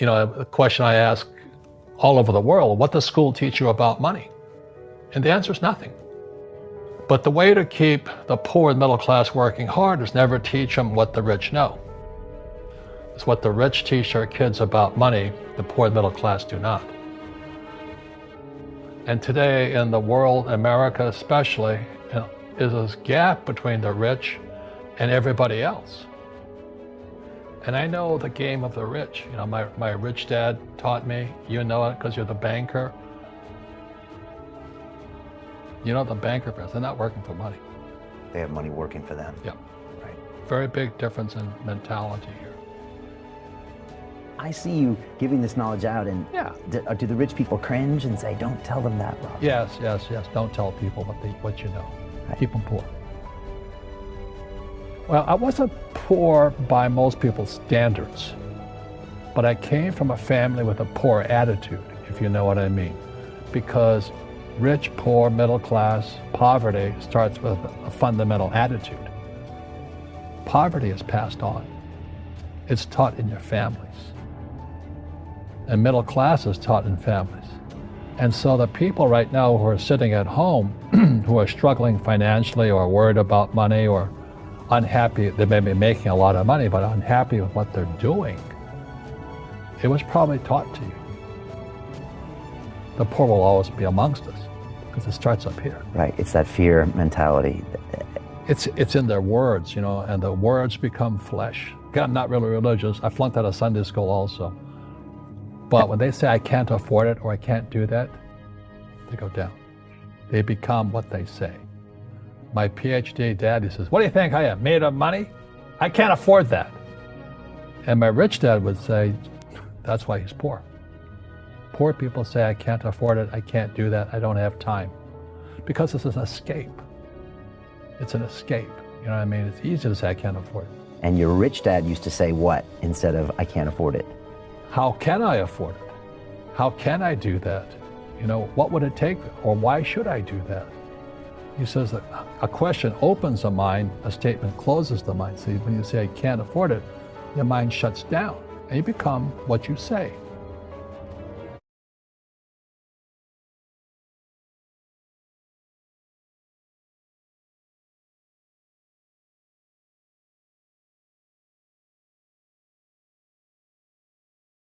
A question I ask all over the world, what does school teach you about money? And the answer is nothing. But the way to keep the poor and middle class working hard is never teach them what the rich know. It's what the rich teach their kids about money, the poor and middle class do not. And today in the world, America especially, is this gap between the rich and everybody else. And I know the game of the rich. My rich dad taught me, you know it because you're the banker. You know the banker friends, they're not working for money. They have money working for them. Yeah. Right. Very big difference in mentality here. I see you giving this knowledge out, and Yeah. do the rich people cringe and say, don't tell them that, Rob? Yes. Don't tell people what you know. Right. Keep them poor. Well, I wasn't poor by most people's standards, but I came from a family with a poor attitude, if you know what I mean. Because rich, poor, middle class, poverty starts with a fundamental attitude. Poverty is passed on. It's taught in your families. And middle class is taught in families. And so the people right now who are sitting at home, who are struggling financially or worried about money or unhappy, they may be making a lot of money, but unhappy with what they're doing, it was probably taught to you. The poor will always be amongst us because it starts up here. Right, it's that fear mentality. It's in their words, and the words become flesh. Again, I'm not really religious. I flunked out of Sunday school also. But when they say I can't afford it or I can't do that, they go down. They become what they say. My PhD daddy says, what do you think I am, made of money? I can't afford that. And my rich dad would say, that's why he's poor. Poor people say, I can't afford it, I can't do that, I don't have time. Because this is an escape. It's an escape. You know what I mean? It's easy to say, I can't afford it. And your rich dad used to say what instead of, I can't afford it? How can I afford it? How can I do that? What would it take? Or why should I do that? He says that a question opens the mind, a statement closes the mind. See, when you say, I can't afford it, your mind shuts down and you become what you say.